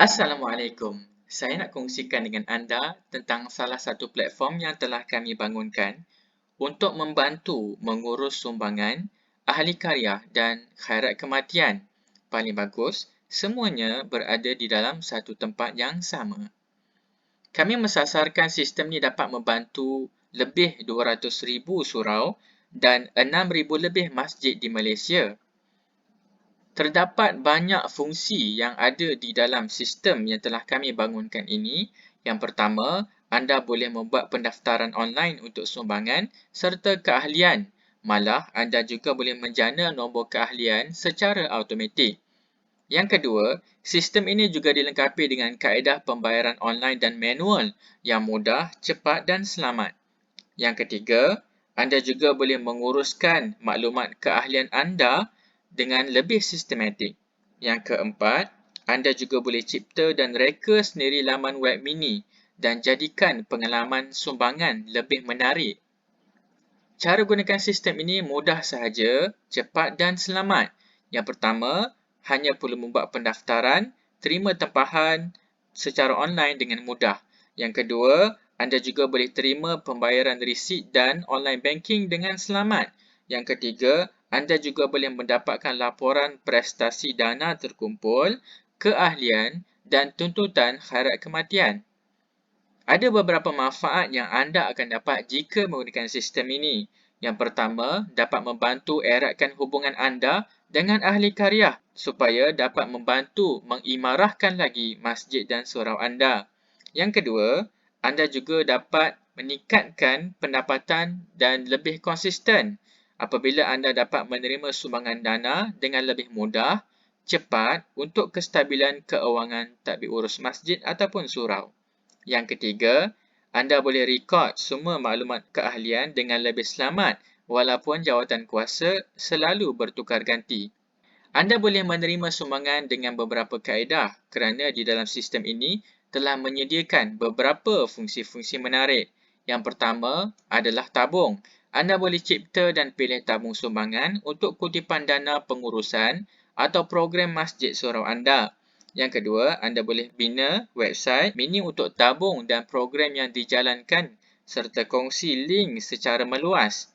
Assalamualaikum. Saya nak kongsikan dengan anda tentang salah satu platform yang telah kami bangunkan untuk membantu mengurus sumbangan, ahli karya dan khairat kematian. Paling bagus, semuanya berada di dalam satu tempat yang sama. Kami mensasarkan sistem ni dapat membantu lebih 200,000 surau dan 6,000 lebih masjid di Malaysia. Terdapat banyak fungsi yang ada di dalam sistem yang telah kami bangunkan ini. Yang pertama, anda boleh membuat pendaftaran online untuk sumbangan serta keahlian. Malah, anda juga boleh menjana nombor keahlian secara automatik. Yang kedua, sistem ini juga dilengkapi dengan kaedah pembayaran online dan manual yang mudah, cepat dan selamat. Yang ketiga, anda juga boleh menguruskan maklumat keahlian anda dengan lebih sistematik. Yang keempat, anda juga boleh cipta dan reka sendiri laman web mini dan jadikan pengalaman sumbangan lebih menarik. Cara gunakan sistem ini mudah sahaja, cepat dan selamat. Yang pertama, hanya perlu membuat pendaftaran, terima tempahan secara online dengan mudah. Yang kedua, anda juga boleh terima pembayaran resit dan online banking dengan selamat. Yang ketiga, anda juga boleh mendapatkan laporan prestasi dana terkumpul, keahlian dan tuntutan khairat kematian. Ada beberapa manfaat yang anda akan dapat jika menggunakan sistem ini. Yang pertama, dapat membantu eratkan hubungan anda dengan ahli karya supaya dapat membantu mengimarahkan lagi masjid dan surau anda. Yang kedua, anda juga dapat meningkatkan pendapatan dan lebih konsisten apabila anda dapat menerima sumbangan dana dengan lebih mudah, cepat untuk kestabilan keuangan tadbir urus masjid ataupun surau. Yang ketiga, anda boleh rekod semua maklumat keahlian dengan lebih selamat walaupun jawatan kuasa selalu bertukar ganti. Anda boleh menerima sumbangan dengan beberapa kaedah kerana di dalam sistem ini telah menyediakan beberapa fungsi-fungsi menarik. Yang pertama adalah tabung. Anda boleh cipta dan pilih tabung sumbangan untuk kutipan dana pengurusan atau program masjid surau anda. Yang kedua, anda boleh bina website mini untuk tabung dan program yang dijalankan serta kongsi link secara meluas.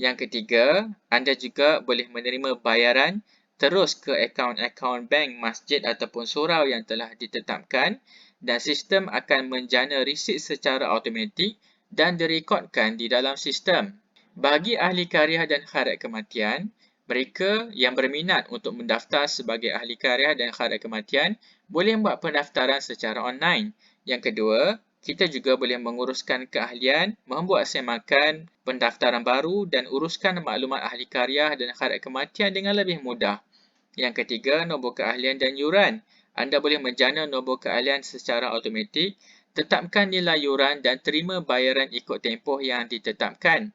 Yang ketiga, anda juga boleh menerima bayaran terus ke akaun-akaun bank masjid ataupun surau yang telah ditetapkan dan sistem akan menjana resit secara automatik dan direkodkan di dalam sistem. Bagi ahli karya dan khairat kematian, mereka yang berminat untuk mendaftar sebagai ahli karya dan khairat kematian boleh membuat pendaftaran secara online. Yang kedua, kita juga boleh menguruskan keahlian, membuat semakan pendaftaran baru dan uruskan maklumat ahli karya dan khairat kematian dengan lebih mudah. Yang ketiga, nombor keahlian dan yuran. Anda boleh menjana nombor keahlian secara automatik, tetapkan nilai yuran dan terima bayaran ikut tempoh yang ditetapkan.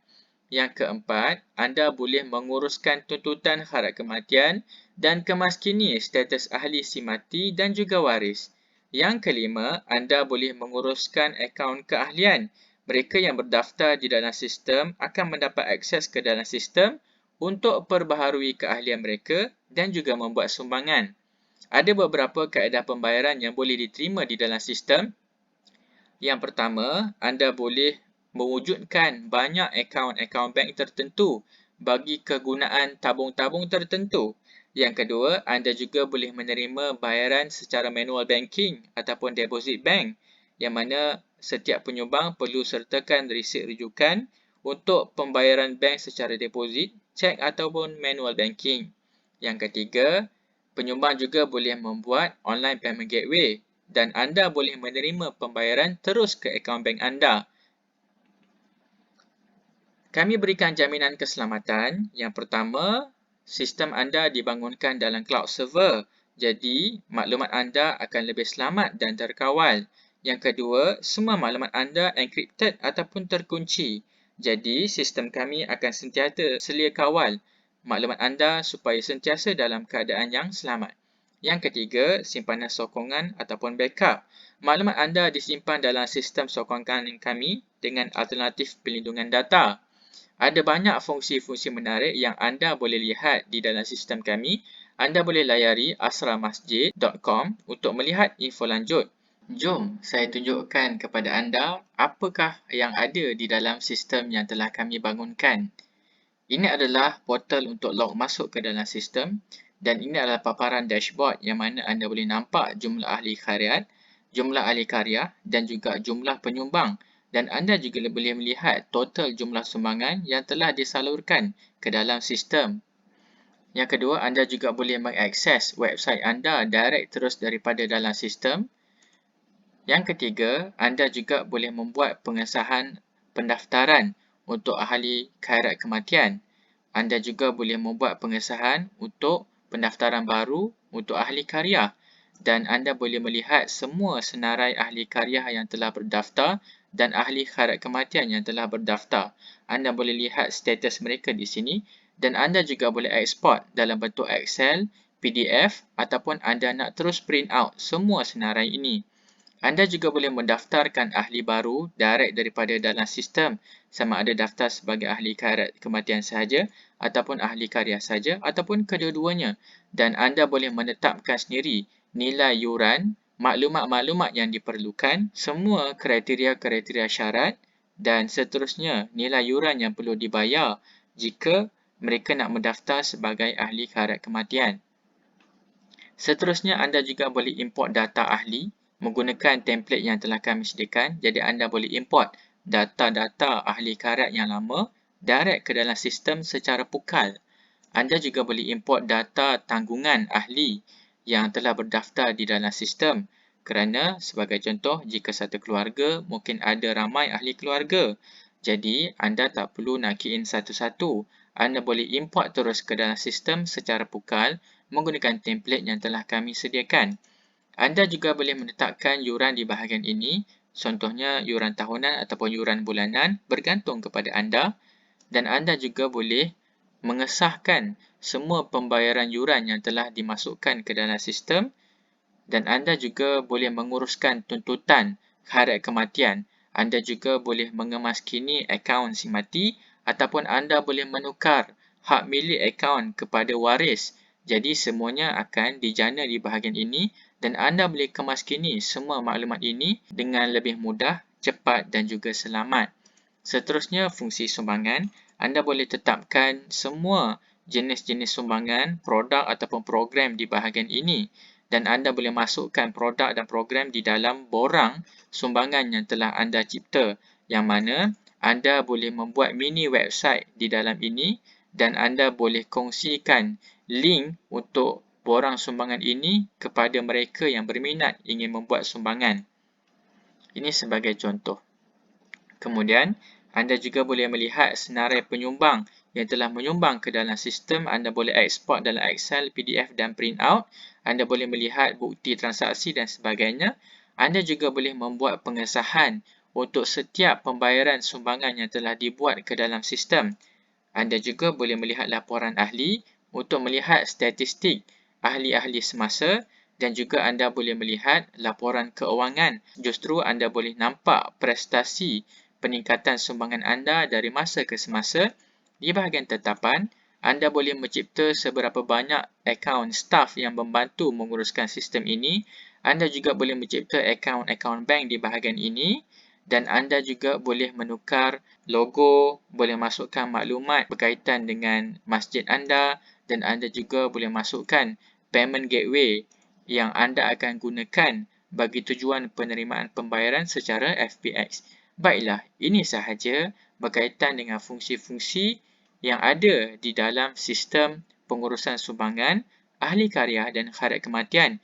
Yang keempat, anda boleh menguruskan tuntutan khairat kematian dan kemaskini status ahli si mati dan juga waris. Yang kelima, anda boleh menguruskan akaun keahlian. Mereka yang berdaftar di dalam sistem akan mendapat akses ke dalam sistem untuk perbaharui keahlian mereka dan juga membuat sumbangan. Ada beberapa kaedah pembayaran yang boleh diterima di dalam sistem. Yang pertama, anda boleh mewujudkan banyak akaun-akaun bank tertentu bagi kegunaan tabung-tabung tertentu. Yang kedua, anda juga boleh menerima bayaran secara manual banking ataupun deposit bank yang mana setiap penyumbang perlu sertakan resit rujukan untuk pembayaran bank secara deposit, cek ataupun manual banking. Yang ketiga, penyumbang juga boleh membuat online payment gateway dan anda boleh menerima pembayaran terus ke akaun bank anda. Kami berikan jaminan keselamatan. Yang pertama, sistem anda dibangunkan dalam cloud server. Jadi, maklumat anda akan lebih selamat dan terkawal. Yang kedua, semua maklumat anda encrypted ataupun terkunci. Jadi, sistem kami akan sentiasa selia kawal maklumat anda supaya sentiasa dalam keadaan yang selamat. Yang ketiga, simpanan sokongan ataupun backup. Maklumat anda disimpan dalam sistem sokongan kami dengan alternatif pelindungan data. Ada banyak fungsi-fungsi menarik yang anda boleh lihat di dalam sistem kami. anda boleh layari asramasjid.com untuk melihat info lanjut. Jom saya tunjukkan kepada anda apakah yang ada di dalam sistem yang telah kami bangunkan. Ini adalah portal untuk log masuk ke dalam sistem dan ini adalah paparan dashboard yang mana anda boleh nampak jumlah ahli khariat, jumlah ahli karya dan juga jumlah penyumbang, dan anda juga boleh melihat total jumlah sumbangan yang telah disalurkan ke dalam sistem. Yang kedua, anda juga boleh mengakses website anda direct terus daripada dalam sistem. Yang ketiga, anda juga boleh membuat pengesahan pendaftaran untuk ahli khairat kematian. Anda juga boleh membuat pengesahan untuk pendaftaran baru untuk ahli karya, dan anda boleh melihat semua senarai ahli karya yang telah berdaftar dan ahli khairat kematian yang telah berdaftar. Anda boleh lihat status mereka di sini dan anda juga boleh eksport dalam bentuk Excel, PDF ataupun anda nak terus print out semua senarai ini. Anda juga boleh mendaftarkan ahli baru direct daripada dalam sistem, sama ada daftar sebagai ahli khairat kematian sahaja ataupun ahli karya sahaja ataupun kedua-duanya, dan anda boleh menetapkan sendiri nilai yuran, maklumat-maklumat yang diperlukan, semua kriteria-kriteria syarat dan seterusnya nilai yuran yang perlu dibayar jika mereka nak mendaftar sebagai ahli khairat kematian. Seterusnya, anda juga boleh import data ahli menggunakan template yang telah kami sediakan. Jadi anda boleh import data-data ahli khairat yang lama direct ke dalam sistem secara pukal. Anda juga boleh import data tanggungan ahli yang telah berdaftar di dalam sistem. Kerana sebagai contoh, jika satu keluarga mungkin ada ramai ahli keluarga. Jadi anda tak perlu nak key in satu-satu. Anda boleh import terus ke dalam sistem secara pukal menggunakan template yang telah kami sediakan. Anda juga boleh menetapkan yuran di bahagian ini, contohnya yuran tahunan ataupun yuran bulanan bergantung kepada anda, dan anda juga boleh mengesahkan semua pembayaran yuran yang telah dimasukkan ke dalam sistem, dan anda juga boleh menguruskan tuntutan khairat kematian. Anda juga boleh mengemaskini akaun si mati ataupun anda boleh menukar hak milik akaun kepada waris. Jadi semuanya akan dijana di bahagian ini dan anda boleh kemaskini semua maklumat ini dengan lebih mudah, cepat dan juga selamat. Seterusnya, fungsi sumbangan. Anda boleh tetapkan semua jenis-jenis sumbangan, produk ataupun program di bahagian ini. Dan anda boleh masukkan produk dan program di dalam borang sumbangan yang telah anda cipta. Yang mana anda boleh membuat mini website di dalam ini dan anda boleh kongsikan link untuk borang sumbangan ini kepada mereka yang berminat ingin membuat sumbangan. Ini sebagai contoh. Kemudian, anda juga boleh melihat senarai penyumbang yang telah menyumbang ke dalam sistem. Anda boleh eksport dalam Excel, PDF dan print out. Anda boleh melihat bukti transaksi dan sebagainya. Anda juga boleh membuat pengesahan untuk setiap pembayaran sumbangan yang telah dibuat ke dalam sistem. Anda juga boleh melihat laporan ahli untuk melihat statistik ahli-ahli semasa, dan juga anda boleh melihat laporan keuangan. Justru anda boleh nampak prestasi peningkatan sumbangan anda dari masa ke semasa. Di bahagian tetapan, anda boleh mencipta seberapa banyak akaun staf yang membantu menguruskan sistem ini. Anda juga boleh mencipta akaun-akaun bank di bahagian ini. Dan anda juga boleh menukar logo, boleh masukkan maklumat berkaitan dengan masjid anda, dan anda juga boleh masukkan payment gateway yang anda akan gunakan bagi tujuan penerimaan pembayaran secara FPX. Baiklah, ini sahaja berkaitan dengan fungsi-fungsi yang ada di dalam sistem pengurusan sumbangan, ahli karya dan khairat kematian